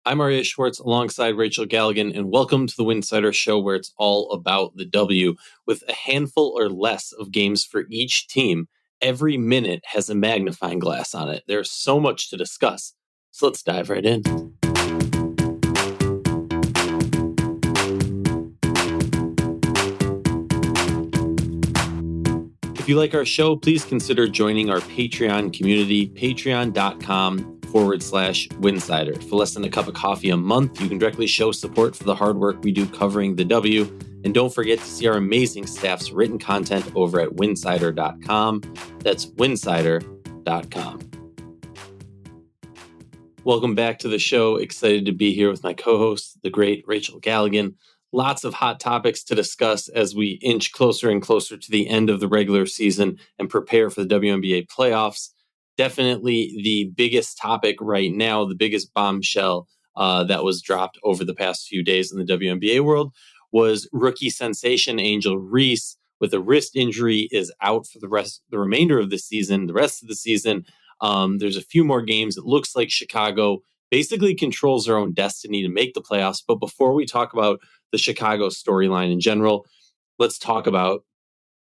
I'm Arya Schwartz alongside Rachel Galligan, and welcome to the Winsidr show where it's all about the W. With a handful or less of games for each team, every minute has a magnifying glass on it. There's so much to discuss, so let's dive right in. If you like our show, please consider joining our Patreon community, patreon.com/Winsidr. For less than a cup of coffee a month, you can directly show support for the hard work we do covering the W. And don't forget to see our amazing staff's written content over at winsidr.com. That's winsidr.com. Welcome back to the show. Excited to be here with my co-host, the great Rachel Galligan. Lots of hot topics to discuss as we inch closer and closer to the end of the regular season and prepare for the WNBA playoffs. Definitely the biggest topic right now, the biggest bombshell that was dropped over the past few days in the WNBA world was rookie sensation Angel Reese with a wrist injury is out for the remainder of the season, the rest of the season. There's a few more games. It looks like Chicago basically controls their own destiny to make the playoffs. But before we talk about the Chicago storyline in general, let's talk about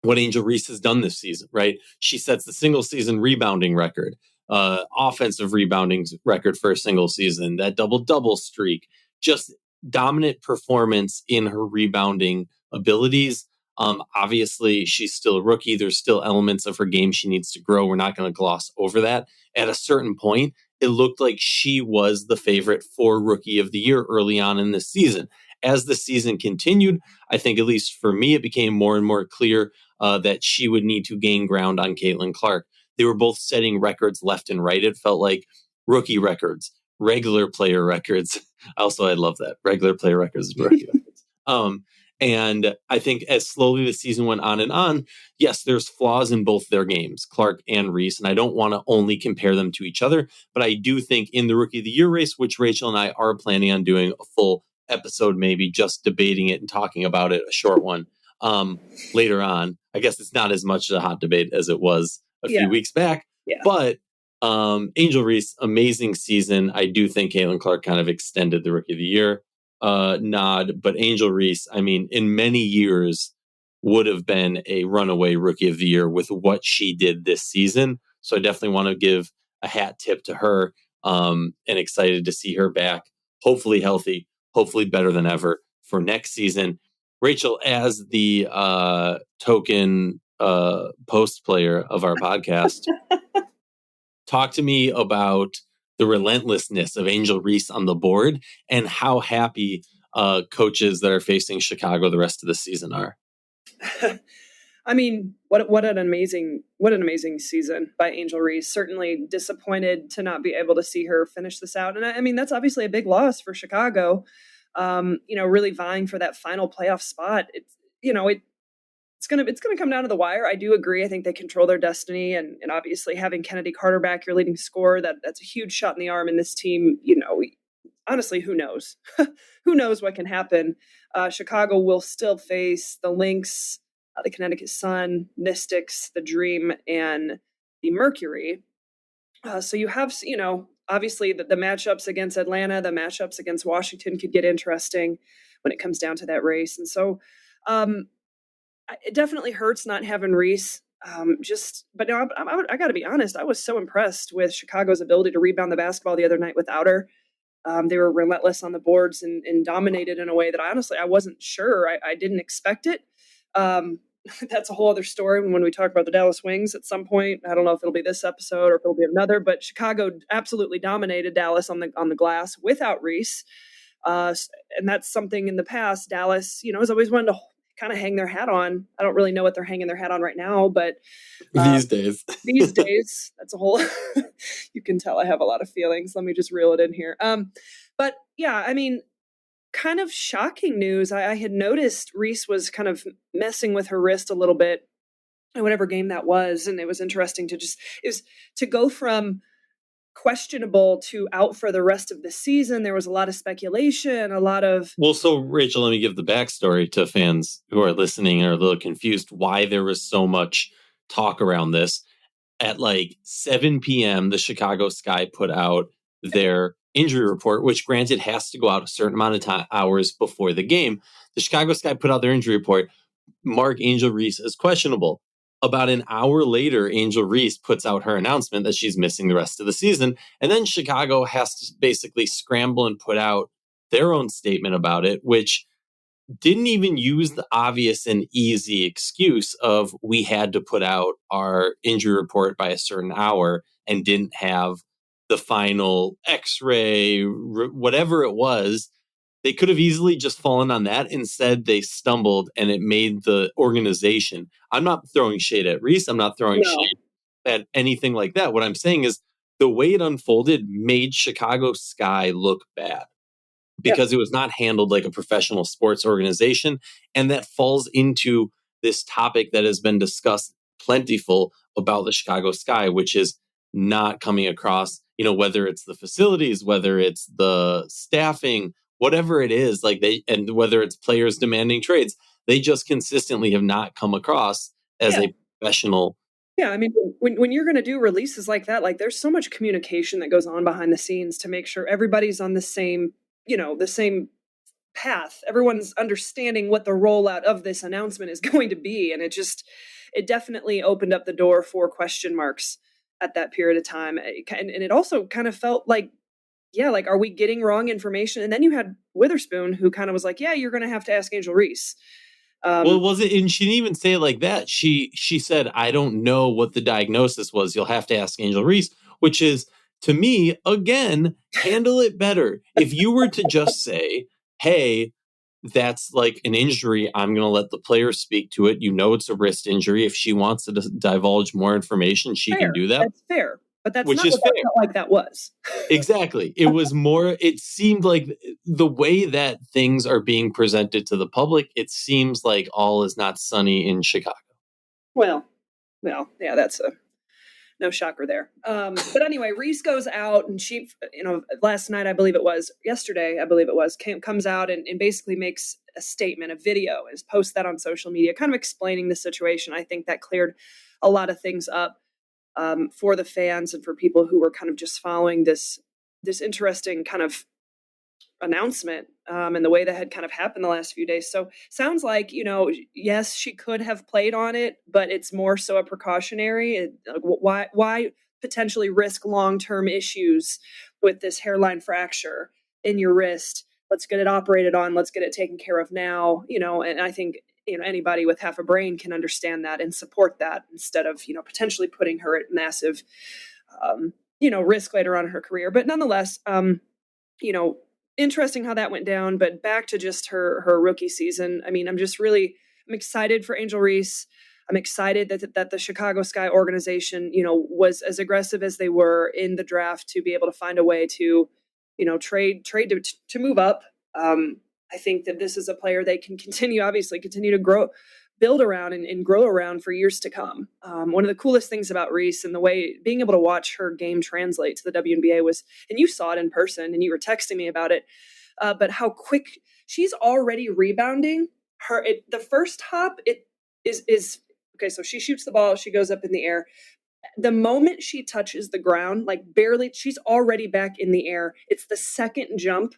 what Angel Reese has done this season, right? She sets the single season rebounding record, offensive rebounding record for a single season, that double-double streak, just dominant performance in her rebounding abilities. Obviously, she's still a rookie. There's still elements of her game she needs to grow. We're not going to gloss over that. At a certain point, it looked like she was the favorite for Rookie of the Year early on in this season. As the season continued, I think at least for me, it became more and more clear that she would need to gain ground on Caitlin Clark. They were both setting records left and right. It felt like rookie records, regular player records. I love that. Regular player records and rookie records. And I think as slowly the season went on, yes, there's flaws in both their games, Clark and Reese, and I don't want to only compare them to each other, but I do think in the Rookie of the Year race, which Rachel and I are planning on doing a full episode, maybe just debating it and talking about it, a short one later on. I guess it's not as much a hot debate as it was a few weeks back, but Angel Reese, amazing season. I do think Caitlin Clark kind of extended the Rookie of the Year nod, but Angel Reese, I mean, in many years would have been a runaway Rookie of the Year with what she did this season. So I definitely want to give a hat tip to her and excited to see her back, hopefully healthy, hopefully better than ever for next season. Rachel, as the token post player of our podcast, talk to me about the relentlessness of Angel Reese on the board and how happy coaches that are facing Chicago the rest of the season are. I mean, what an amazing season by Angel Reese. Certainly disappointed to not be able to see her finish this out. And I mean, that's obviously a big loss for Chicago. Really vying for that final playoff spot. It's going to come down to the wire. I do agree. I think they control their destiny, and obviously having Kennedy Carter back, your leading scorer, that's a huge shot in the arm. And this team, honestly, who knows? Who knows what can happen? Chicago will still face the Lynx, the Connecticut Sun, Mystics, the Dream, and the Mercury. So you have, obviously the matchups against Atlanta, the matchups against Washington could get interesting when it comes down to that race. And so it definitely hurts not having Reese. But no, I got to be honest. I was so impressed with Chicago's ability to rebound the basketball the other night without her. They were relentless on the boards and dominated in a way that I wasn't sure. I didn't expect it. That's a whole other story when we talk about the Dallas Wings at some point. I don't know if it'll be this episode or if it'll be another, but Chicago absolutely dominated Dallas on the glass without Reese. And that's something in the past Dallas, has always wanted to kind of hang their hat on. I don't really know what they're hanging their hat on right now, but these days, that's a whole, you can tell I have a lot of feelings. Let me just reel it in here. But yeah, I mean, kind of shocking news. I had noticed Reese was kind of messing with her wrist a little bit in whatever game that was. And it was interesting to go from questionable to out for the rest of the season. There was a lot of speculation, So Rachel, let me give the backstory to fans who are listening and are a little confused why there was so much talk around this. At like 7 p.m., the Chicago Sky put out their injury report, which granted has to go out a certain amount of hours before the game. The Chicago Sky put out their injury report. Mark Angel Reese is questionable. About an hour later, Angel Reese puts out her announcement that she's missing the rest of the season. And then Chicago has to basically scramble and put out their own statement about it, which didn't even use the obvious and easy excuse of we had to put out our injury report by a certain hour and didn't have the final x-ray, whatever it was. They could have easily just fallen on that. Instead, they stumbled and it made the organization. I'm not throwing shade at Reese. I'm not throwing shade at anything like that. What I'm saying is the way it unfolded made Chicago Sky look bad because it was not handled like a professional sports organization. And that falls into this topic that has been discussed plentiful about the Chicago Sky, which is not coming across, whether it's the facilities, whether it's the staffing, whatever it is, and whether it's players demanding trades, they just consistently have not come across as a professional. Yeah, I mean, when you're going to do releases like that, like there's so much communication that goes on behind the scenes to make sure everybody's on the same path. Everyone's understanding what the rollout of this announcement is going to be. And it definitely opened up the door for question marks at that period of time. And it also kind of felt like, are we getting wrong information? And then you had Witherspoon who kind of was like, you're going to have to ask Angel Reese. Well, was it? And she didn't even say it like that. She said, I don't know what the diagnosis was. You'll have to ask Angel Reese, which is, to me, again, handle it better. If you were to just say, hey, that's like an injury, I'm going to let the player speak to it. It's a wrist injury. If she wants to divulge more information, she can do that. That's fair. But that's not what that felt like that was. Exactly. It was more, it seemed like the way that things are being presented to the public, it seems like all is not sunny in Chicago. Well, yeah, that's no shocker there. But anyway, Reese goes out and she, last night, yesterday, I believe it was, comes out and basically makes a statement, a video, and posts that on social media, kind of explaining the situation. I think that cleared a lot of things up for the fans and for people who were kind of just following this interesting kind of announcement and the way that had kind of happened the last few days. So sounds like, yes, she could have played on it, but it's more so a precautionary. Why potentially risk long-term issues with this hairline fracture in your wrist? Let's get it operated on. Let's get it taken care of now. And I think, anybody with half a brain can understand that and support that instead of, potentially putting her at massive, risk later on in her career. But nonetheless, interesting how that went down. But back to just her rookie season. I mean, I'm excited for Angel Reese. I'm excited that the Chicago Sky organization, was as aggressive as they were in the draft to be able to find a way to, trade to move up. I think that this is a player they can continue to grow, build around and grow around for years to come. One of the coolest things about Reese and the way being able to watch her game translate to the WNBA was, and you saw it in person and you were texting me about it, but how quick she's already rebounding. The first hop, it is okay. So she shoots the ball, she goes up in the air. The moment she touches the ground, like barely, she's already back in the air. It's the second jump.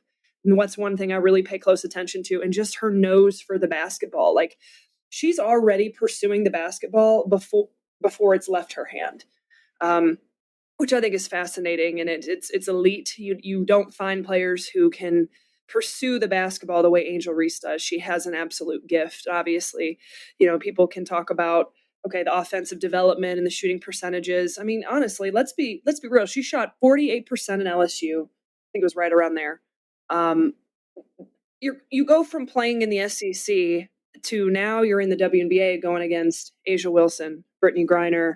And what's one thing I really pay close attention to, and just her nose for the basketball. Like she's already pursuing the basketball before it's left her hand, which I think is fascinating. And it's elite. You don't find players who can pursue the basketball the way Angel Reese does. She has an absolute gift. Obviously, people can talk about, the offensive development and the shooting percentages. I mean, honestly, let's be real. She shot 48% in LSU. I think it was right around there. You go from playing in the SEC to now you're in the WNBA going against Asia Wilson, Brittany Griner.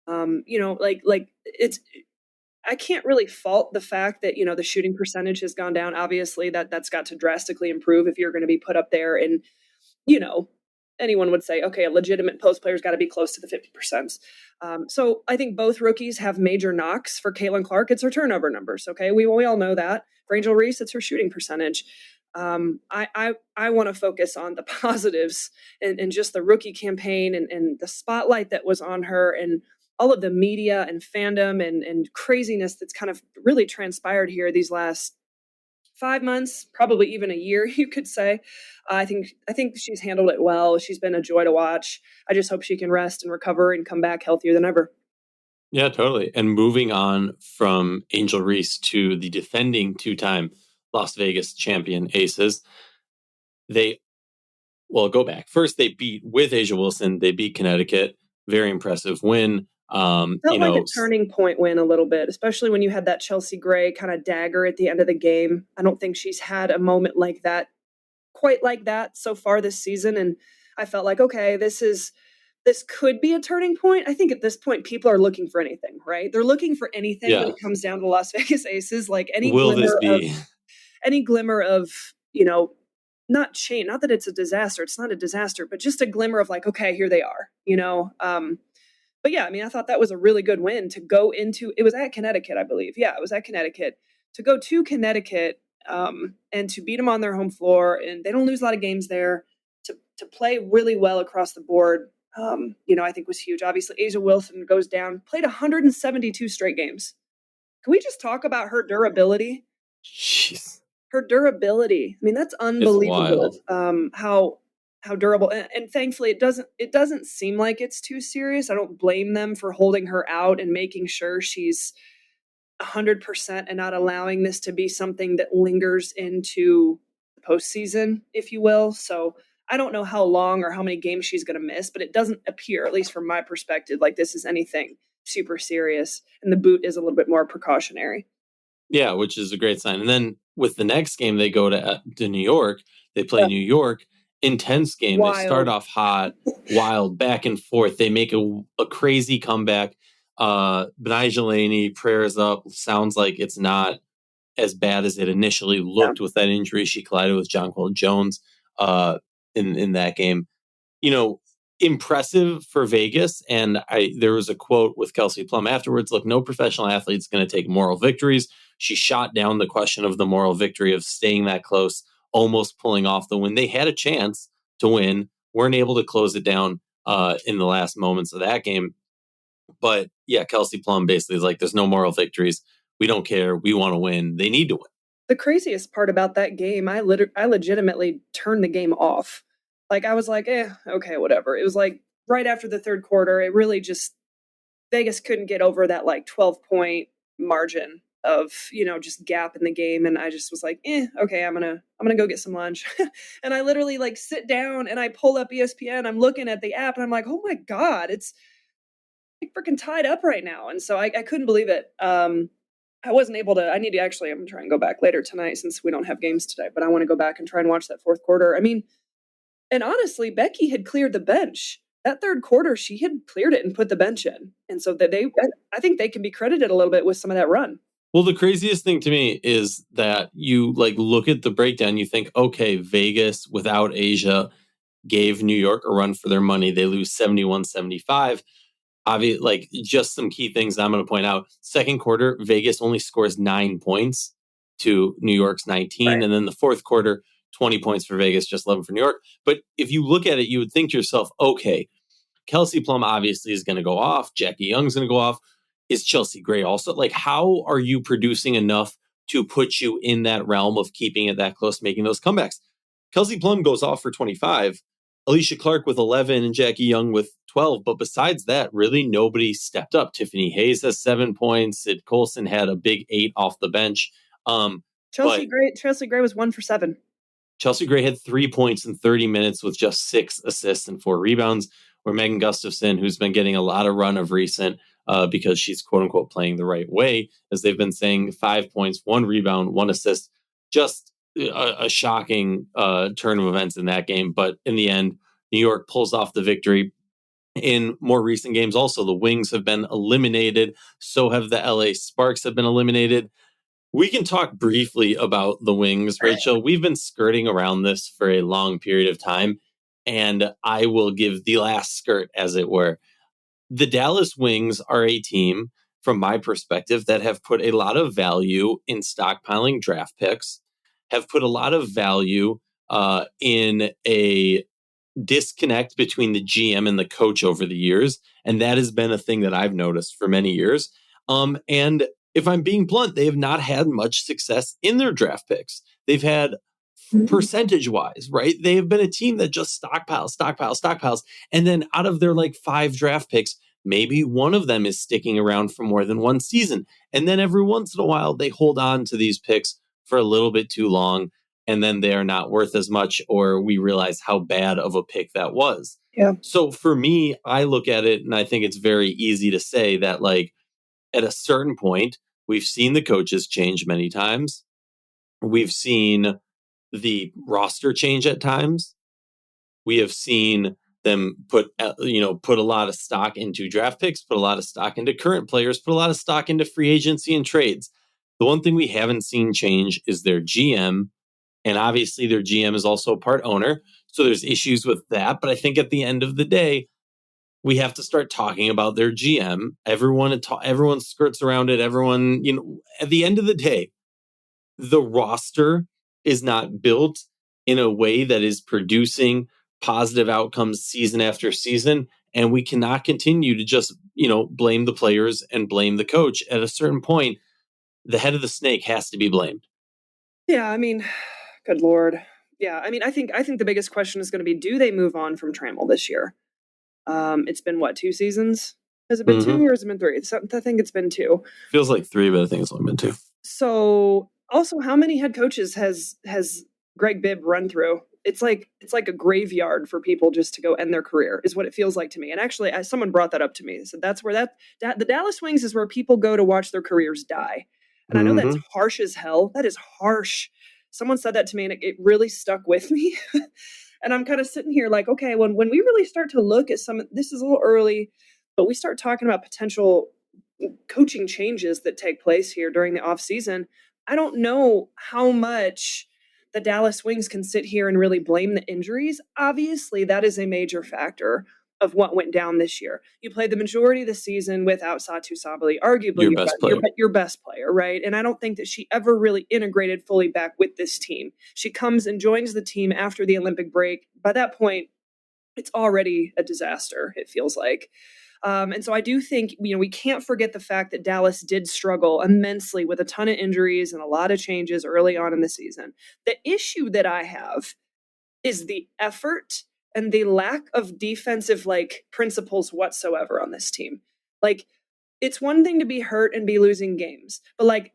It's, I can't really fault the fact that, the shooting percentage has gone down. Obviously that's got to drastically improve if you're going to be put up there. And, anyone would say, okay, a legitimate post player's got to be close to the 50%. So I think both rookies have major knocks. For Caitlin Clark, it's her turnover numbers. Okay. We all know that. For Angel Reese, it's her shooting percentage. I want to focus on the positives and just the rookie campaign and the spotlight that was on her and all of the media and fandom and craziness that's kind of really transpired here these last 5 months, probably even a year, you could say. I think she's handled it well. She's been a joy to watch. I just hope she can rest and recover and come back healthier than ever. Yeah, totally. And moving on from Angel Reese to the defending 2-time Las Vegas champion Aces, go back. First, they beat with Asia Wilson. They beat Connecticut. Very impressive win. Felt like a turning point win a little bit, especially when you had that Chelsea Gray kind of dagger at the end of the game. I don't think she's had a moment like that, quite like that so far this season. And I felt like, okay, this could be a turning point. I think at this point, people are looking for anything, right? They're looking for anything when it comes down to Las Vegas Aces, like any glimmer of, not change, not that it's a disaster. It's not a disaster, but just a glimmer of like, okay, here they are, But yeah, I mean, I thought that was a really good win to go into. It was at Connecticut, I believe. Yeah, it was at Connecticut. To go to Connecticut and to beat them on their home floor, and they don't lose a lot of games there. To play really well across the board, I think was huge. Obviously, Asia Wilson goes down, played 172 straight games. Can we just talk about her durability? Jeez. Her durability. I mean, that's unbelievable. How durable, and thankfully it doesn't seem like it's too serious. I don't blame them for holding her out and making sure she's 100% and not allowing this to be something that lingers into the postseason, if you will. So I don't know how long or how many games she's going to miss, but it doesn't appear, at least from my perspective, like this is anything super serious. And the boot is a little bit more precautionary. Yeah, which is a great sign. And then with the next game, they go to New York. They play New York. Intense game. Wild. They start off hot, wild, back and forth. They make a crazy comeback. Benai Jelani, prayers up. Sounds like it's not as bad as it initially looked with that injury. She collided with Jonquel Jones in that game. Impressive for Vegas. And there was a quote with Kelsey Plum afterwards. Look, no professional athlete's going to take moral victories. She shot down the question of the moral victory of staying that close, almost pulling off the win. They had a chance to win, weren't able to close it down in the last moments of that game. But yeah, Kelsey Plum basically is like, there's no moral victories. We don't care. We want to win. They need to win. The craziest part about that game, I legitimately turned the game off. Like, I was like, okay, whatever. It was like right after the third quarter, it really just, Vegas couldn't get over that like 12-point margin of, just gap in the game. And I just was like, okay, I'm going to go get some lunch. And I literally like sit down and I pull up ESPN. I'm looking at the app and I'm like, oh my God, it's like freaking tied up right now. And so I couldn't believe it. I wasn't able to, I'm going to try and go back later tonight since we don't have games today, but I want to go back and try and watch that fourth quarter. I mean, and honestly, Becky had cleared the bench. That third quarter, she had cleared it and put the bench in. And so I think they can be credited a little bit with some of that run. Well, the craziest thing to me is that you look at the breakdown, you think, okay, Vegas without Asia gave New York a run for their money. They lose 71-75. Obviously, just some key things I'm going to point out. Second quarter, Vegas only scores 9 points to New York's 19. Right. And then the fourth quarter, 20 points for Vegas, just 11 for New York. But if you look at it, you would think to yourself, okay, Kelsey Plum obviously is going to go off. Jackie Young's going to go off. Is Chelsea Gray also? How are you producing enough to put you in that realm of keeping it that close, making those comebacks? Kelsey Plum goes off for 25, Alicia Clark with 11, and Jackie Young with 12. But besides that, really nobody stepped up. Tiffany Hayes has 7 points. Sid Colson had a big 8 off the bench. Chelsea Gray was 1 for 7. Chelsea Gray had 3 points in 30 minutes with just 6 assists and 4 rebounds. Where Megan Gustafson, who's been getting a lot of run of recent, because she's quote unquote playing the right way, as they've been saying, 5 points, 1 rebound, 1 assist, just a shocking turn of events in that game. But in the end, New York pulls off the victory. In more recent games, also, the Wings have been eliminated. So have the LA Sparks have been eliminated. We can talk briefly about the Wings, Rachel. We've been skirting around this for a long period of time, and I will give the last skirt, as it were. The Dallas Wings are a team, from my perspective, that have put a lot of value in stockpiling draft picks, have put a lot of value in a disconnect between the GM and the coach over the years. And that has been a thing that I've noticed for many years. And if I'm being blunt, they have not had much success in their draft picks. They've had percentage wise, right? They have been a team that just stockpiles. And then out of their like 5 draft picks, maybe one of them is sticking around for more than one season. And then every once in a while, they hold on to these picks for a little bit too long. And then they are not worth as much, or we realize how bad of a pick that was. Yeah. So for me, I look at it and I think it's very easy to say that, like, at a certain point, we've seen the coaches change many times. We've seen the roster change at times. We have seen them put a lot of stock into draft picks, put a lot of stock into current players, put a lot of stock into free agency and trades. The one thing we haven't seen change is their GM. And obviously their GM is also a part owner. So there's issues with that. But I think at the end of the day, we have to start talking about their GM. Everyone skirts around it. Everyone, at the end of the day, the roster is not built in a way that is producing positive outcomes season after season. And we cannot continue to just, blame the players and blame the coach. At a certain point, the head of the snake has to be blamed. Yeah, I mean, good Lord. Yeah, I mean, I think the biggest question is going to be, do they move on from Trammell this year? It's been, 2 seasons? Has it been 2 or has it been 3? I think it's been 2. Feels like 3, but I think it's only been 2. So also, how many head coaches has Greg Bibb run through? It's like a graveyard for people just to go end their career, is what it feels like to me. And actually, someone brought that up to me. So that's where the Dallas Wings is where people go to watch their careers die. And I know that's harsh as hell. That is harsh. Someone said that to me, and it really stuck with me. And I'm kind of sitting here like, okay, when we really start to look at this is a little early, but we start talking about potential coaching changes that take place here during the offseason, I don't know how much the Dallas Wings can sit here and really blame the injuries. Obviously, that is a major factor of what went down this year. You played the majority of the season without Satu Sabally, arguably your best player, right? And I don't think that she ever really integrated fully back with this team. She comes and joins the team after the Olympic break. By that point, it's already a disaster, it feels like. And so I do think, we can't forget the fact that Dallas did struggle immensely with a ton of injuries and a lot of changes early on in the season. The issue that I have is the effort and the lack of defensive principles whatsoever on this team. It's one thing to be hurt and be losing games, but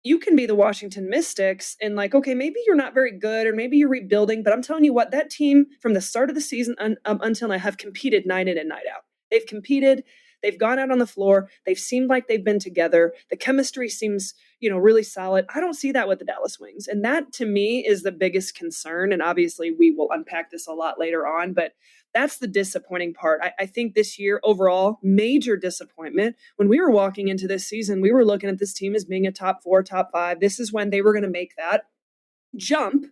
you can be the Washington Mystics and okay, maybe you're not very good or maybe you're rebuilding, but I'm telling you what, that team from the start of the season until now have competed night in and night out. They've competed. They've gone out on the floor. They've seemed like they've been together. The chemistry seems, really solid. I don't see that with the Dallas Wings. And that, to me, is the biggest concern. And obviously, we will unpack this a lot later on. But that's the disappointing part. I think this year, overall, major disappointment. When we were walking into this season, we were looking at this team as being a top 4, top 5. This is when they were going to make that jump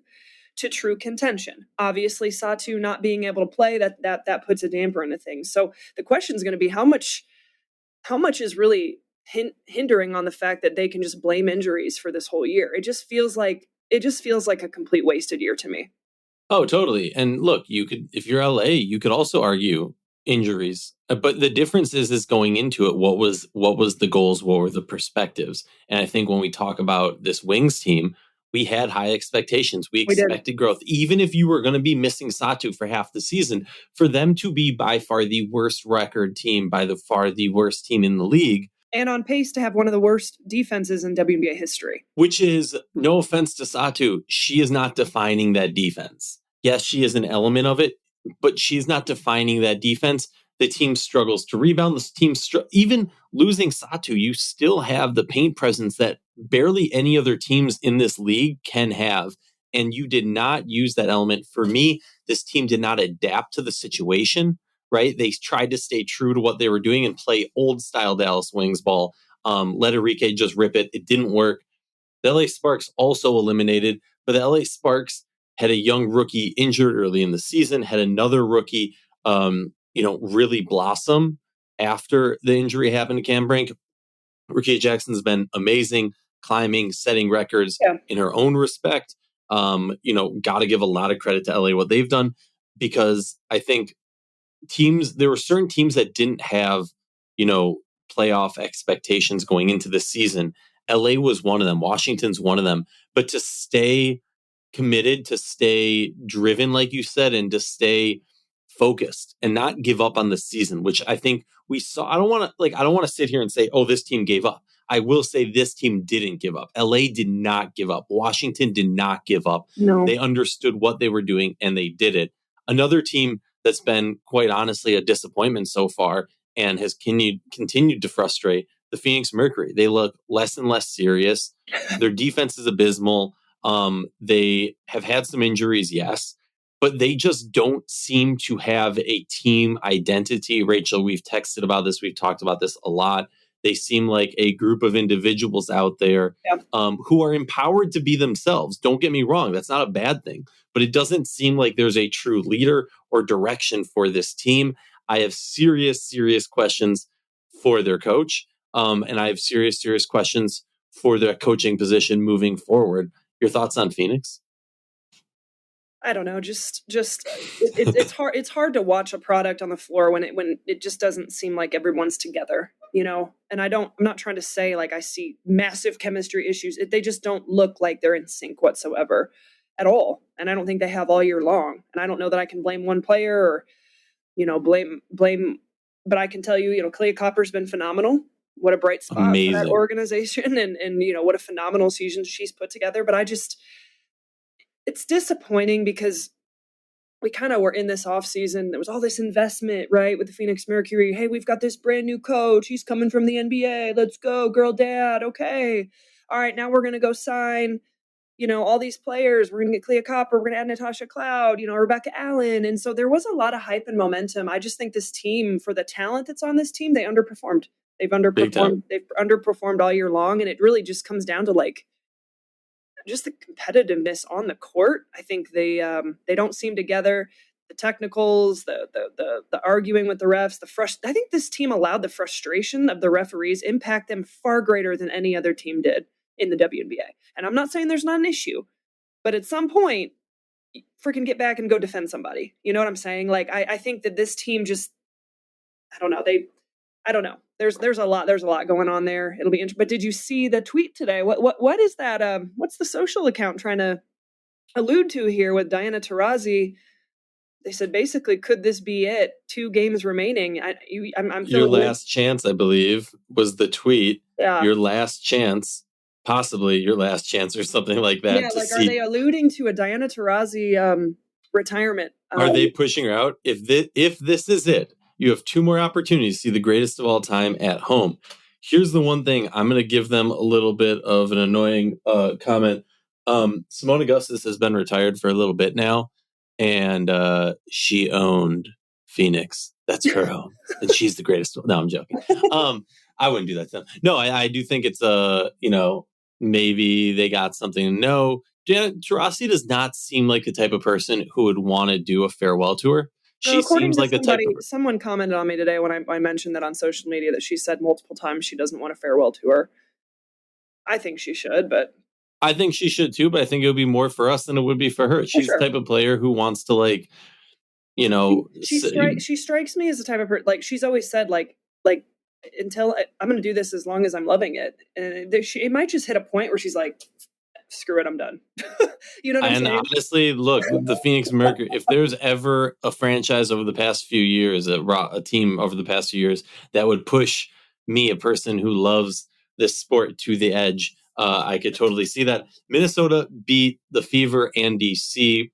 to true contention. Obviously, Satu not being able to play, that puts a damper into things. So the question is going to be how much is really hindering on the fact that they can just blame injuries for this whole year. It just feels like a complete wasted year to me. Oh, totally. And look, if you're LA, you could also argue injuries. But the difference is going into it, what was the goals, what were the perspectives? And I think when we talk about this Wings team, we had high expectations. We expected growth. Even if you were going to be missing Satu for half the season, for them to be by far the worst record team, the worst team in the league. And on pace to have one of the worst defenses in WNBA history. Which is, no offense to Satu, she is not defining that defense. Yes, she is an element of it, but she's not defining that defense. The team struggles to rebound. The team, even losing Satu, you still have the paint presence that barely any other teams in this league can have. And you did not use that element. For me, this team did not adapt to the situation, right? They tried to stay true to what they were doing and play old style Dallas Wings ball. Let Enrique just rip it. It didn't work. The LA Sparks also eliminated, but the LA Sparks had a young rookie injured early in the season, had another rookie really blossom after the injury happened to Cam Brink. Rickea Jackson's been amazing, climbing, setting records in her own respect. Got to give a lot of credit to LA, what they've done. because I think there were certain teams that didn't have, playoff expectations going into the season. LA was one of them. Washington's one of them. But to stay committed, to stay driven, like you said, and to stay focused and not give up on the season, which I think we saw. I don't want to sit here and say, oh, this team gave up. I will say this team didn't give up. LA did not give up. Washington did not give up. No. They understood what they were doing and they did it. Another team that's been quite honestly a disappointment so far and has continued to frustrate, the Phoenix Mercury. They look less and less serious. Their defense is abysmal. They have had some injuries, yes, but they just don't seem to have a team identity. Rachel, we've texted about this. We've talked about this a lot. They seem like a group of individuals out there who are empowered to be themselves. Don't get me wrong. That's not a bad thing. But it doesn't seem like there's a true leader or direction for this team. I have serious, serious questions for their coach. And I have serious, serious questions for their coaching position moving forward. Your thoughts on Phoenix? I don't know. It's hard. It's hard to watch a product on the floor when it just doesn't seem like everyone's together, And I'm not trying to say like I see massive chemistry issues. They just don't look like they're in sync whatsoever at all. And I don't think they have all year long. And I don't know that I can blame one player or, blame. But I can tell you, Clea Copper's been phenomenal. What a bright spot for that organization, and what a phenomenal season she's put together. But it's disappointing because we kind of were in this off season. There was all this investment, right, with the Phoenix Mercury. Hey, we've got this brand new coach. He's coming from the NBA. Let's go, girl dad. Okay. All right, now we're going to go sign, all these players. We're going to get Clea Copper. We're going to add Natasha Cloud, Rebecca Allen. And so there was a lot of hype and momentum. I just think this team, for the talent that's on this team, they underperformed. They've underperformed. They've underperformed all year long. And it really just comes down to just the competitiveness on the court. I think they don't seem together. The technicals, the arguing with the refs, I think this team allowed the frustration of the referees impact them far greater than any other team did in the WNBA. And I'm not saying there's not an issue, but at some point, freaking get back and go defend somebody. You know what I'm saying? Like I think that this team just, I don't know. I don't know. There's a lot going on there. It'll be interesting. But did you see the tweet today? What is that? What's the social account trying to allude to here with Diana Taurasi? They said basically, could this be it? 2 games remaining. I'm your last chance, I believe, was the tweet. Yeah. Your last chance, possibly your last chance, or something like that. Yeah, are they alluding to a Diana Taurasi retirement? Are they pushing her out? If this is it, you have 2 more opportunities to see the greatest of all time at home. Here's the one thing. I'm going to give them a little bit of an annoying comment. Simone Augustus has been retired for a little bit now, and she owned Phoenix. That's her home, and she's the greatest. No, I'm joking. I wouldn't do that to them. No, I do think it's maybe they got something. No, Diana Taurasi does not seem like the type of person who would want to do a farewell tour. She seems like the type of... Someone commented on me today when I mentioned that on social media that she said multiple times she doesn't want a farewell tour. I think she should, but... I think she should too, but I think it would be more for us than it would be for her. She's the type of player who wants to She strikes me as the type of person, she's always said, until I'm going to do this as long as I'm loving it. And it might just hit a point where she's like, screw it, I'm done. You know what I'm saying? Honestly, look, the Phoenix Mercury, if there's ever a franchise over the past few years, a team over the past few years that would push me, a person who loves this sport, to the edge, I could totally see that. Minnesota beat the Fever and DC.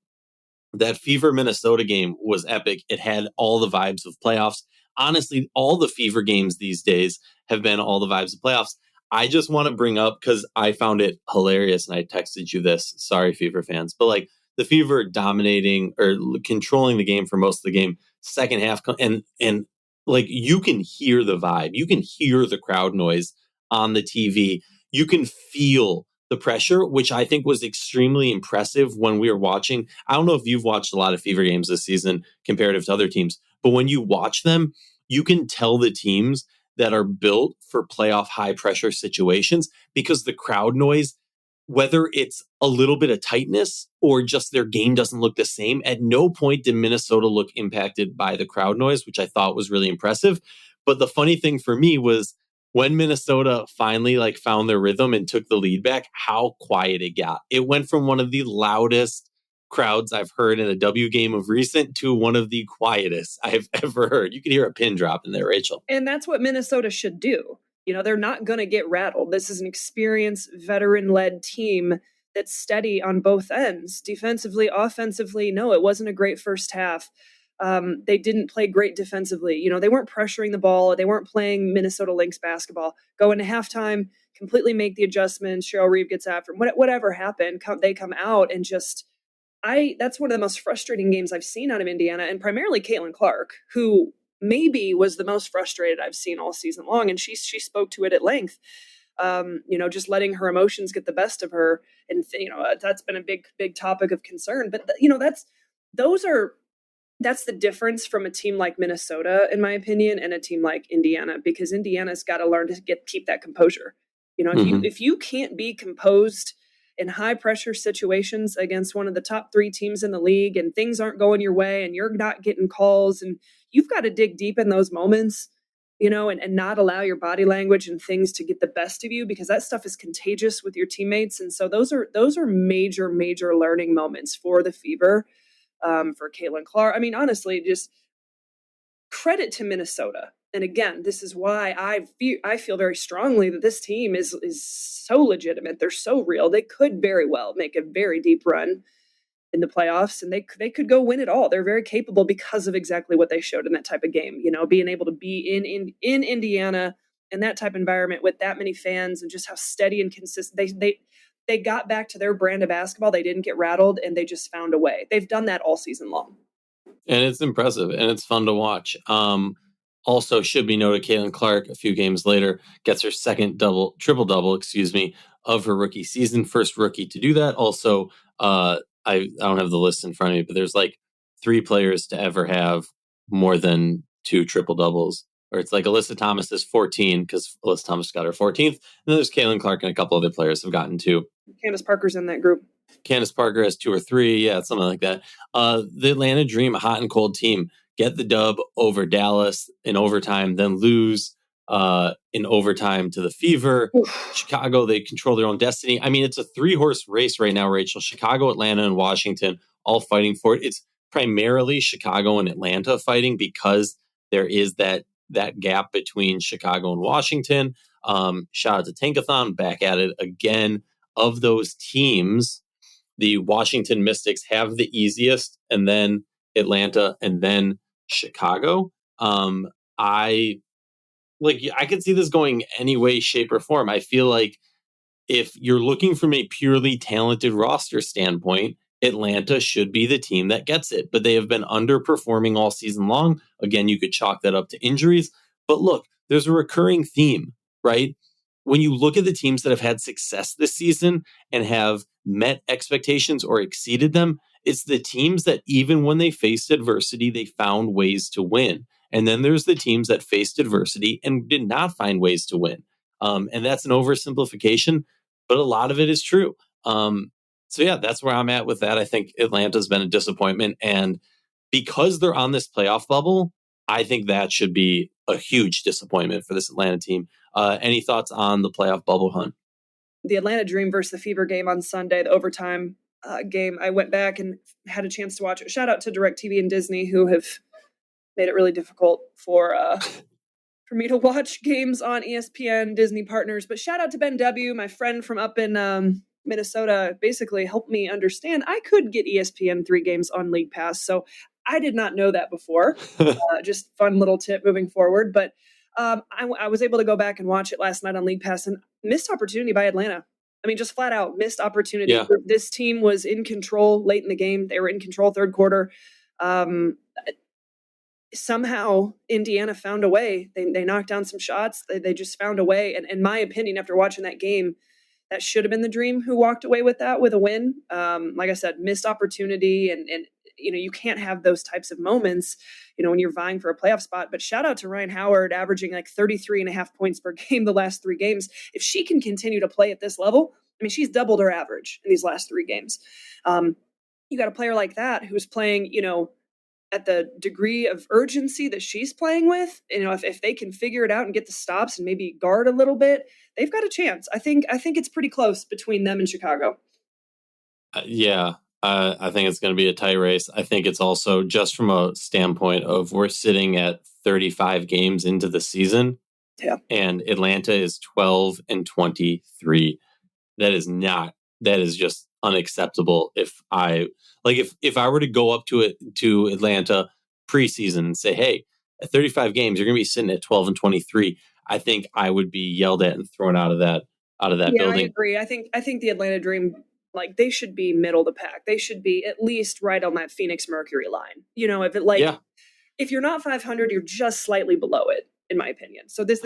That Fever Minnesota game was epic. It had all the vibes of playoffs. Honestly, all the Fever games these days have been all the vibes of playoffs. I just want to bring up, because I found it hilarious, and I texted you this. Sorry, Fever fans. But the Fever dominating or controlling the game for most of the game, second half, and you can hear the vibe. You can hear the crowd noise on the TV. You can feel the pressure, which I think was extremely impressive when we were watching. I don't know if you've watched a lot of Fever games this season comparative to other teams, but when you watch them, you can tell the teams that are built for playoff high pressure situations because the crowd noise whether it's a little bit of tightness or just their game doesn't look the same, at no point did Minnesota look impacted by the crowd noise, which I thought was really impressive. But the funny thing for me was when Minnesota finally found their rhythm and took the lead back, how quiet it got. It went from one of the loudest crowds I've heard in a W game of recent to one of the quietest I've ever heard. You could hear a pin drop in there, Rachel. And that's what Minnesota should do. They're not going to get rattled. This is an experienced, veteran-led team that's steady on both ends. Defensively, offensively, no, it wasn't a great first half. They didn't play great defensively. They weren't pressuring the ball. They weren't playing Minnesota Lynx basketball. Go into halftime, completely make the adjustments. Cheryl Reeve gets after them. Whatever happened, they come out and just that's one of the most frustrating games I've seen out of Indiana, and primarily Caitlin Clark, who maybe was the most frustrated I've seen all season long. And she spoke to it at length, just letting her emotions get the best of her. And, that's been a big topic of concern. But, that's the difference from a team like Minnesota, in my opinion, and a team like Indiana, because Indiana's got to learn to keep that composure. If you can't be composed in high pressure situations against one of the top 3 teams in the league and things aren't going your way and you're not getting calls, and you've got to dig deep in those moments, and not allow your body language and things to get the best of you, because that stuff is contagious with your teammates. And so those are major learning moments for the Fever, for Caitlin Clark. I mean, honestly, just credit to Minnesota. And again, this is why I feel very strongly that this team is so legitimate. They're so real. They could very well make a very deep run in the playoffs, and they could go win it all. They're very capable because of exactly what they showed in that type of game. Being able to be in Indiana in that type of environment with that many fans, and just how steady and consistent they got back to their brand of basketball. They didn't get rattled, and they just found a way. They've done that all season long. And it's impressive, and it's fun to watch. Also, should be noted, Caitlin Clark, a few games later, gets her second triple-double, of her rookie season. First rookie to do that. Also, I don't have the list in front of me, but there's 3 players to ever have more than 2 triple-doubles. Or it's Alyssa Thomas is 14, because Alyssa Thomas got her 14th. And then there's Caitlin Clark, and a couple other players have gotten 2. Candace Parker's in that group. Candace Parker has 2 or 3. Yeah, something like that. The Atlanta Dream, a hot and cold team, get the dub over Dallas in overtime, then lose in overtime to the Fever. Oof. Chicago, they control their own destiny. I mean, it's a 3-horse race right now, Rachel. Chicago, Atlanta, and Washington all fighting for it. It's primarily Chicago and Atlanta fighting, because there is that gap between Chicago and Washington. Shout out to Tankathon, back at it again. Of those teams, the Washington Mystics have the easiest, and then Atlanta, and then Chicago. I could see this going any way, shape, or form. I feel like if you're looking from a purely talented roster standpoint, Atlanta should be the team that gets it, but they have been underperforming all season long. Again, you could chalk that up to injuries, but look, there's a recurring theme, right? When you look at the teams that have had success this season and have met expectations or exceeded them, it's the teams that even when they faced adversity, they found ways to win. And then there's the teams that faced adversity and did not find ways to win. And that's an oversimplification, but a lot of it is true. So yeah, that's where I'm at with that. I think Atlanta's been a disappointment. And because they're on this playoff bubble, I think that should be a huge disappointment for this Atlanta team. Any thoughts on the playoff bubble hunt? The Atlanta Dream versus the Fever game on Sunday, the overtime game, I went back and had a chance to watch it. Shout out to DirecTV and Disney, who have made it really difficult for me to watch games on ESPN, Disney partners. But shout out to Ben W., my friend from up in Minnesota, basically helped me understand I could get ESPN 3 games on League Pass. So I did not know that before. Just fun little tip moving forward. But I was able to go back and watch it last night on League Pass, and missed opportunity by Atlanta. I mean, just flat out missed opportunity. Yeah. This team was in control late in the game. They were in control third quarter. Somehow Indiana found a way. They knocked down some shots. They just found a way. And in my opinion, after watching that game, that should have been the Dream who walked away with that, with a win. Like I said, missed opportunity, and you can't have those types of moments, when you're vying for a playoff spot. But shout out to Ryan Howard, averaging 33.5 points per game the last 3 games. If she can continue to play at this level, I mean, she's doubled her average in these last 3 games. You got a player like that who's playing, at the degree of urgency that she's playing with, if they can figure it out and get the stops and maybe guard a little bit, they've got a chance. I think it's pretty close between them and Chicago. I think it's going to be a tight race. I think it's also just from a standpoint of we're sitting at 35 games into the season. Yeah. And Atlanta is 12-23. That is just unacceptable. If I were to go up to Atlanta preseason and say, hey, at 35 games, you're going to be sitting at 12-23. I think I would be yelled at and thrown out of that building. I agree. I think the Atlanta Dream, they should be middle of the pack. They should be at least right on that Phoenix Mercury line. If you're not 500, you're just slightly below it, in my opinion. So this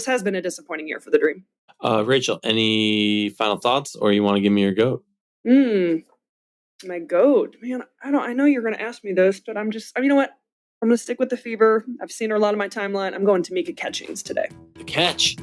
has been a disappointing year for the Dream. Rachel, any final thoughts, or you want to give me your GOAT? My GOAT, man. I know you're going to ask me this, but you know what? I'm going to stick with the Fever. I've seen her a lot of my timeline. I'm going to Tamika Catchings today. The catch.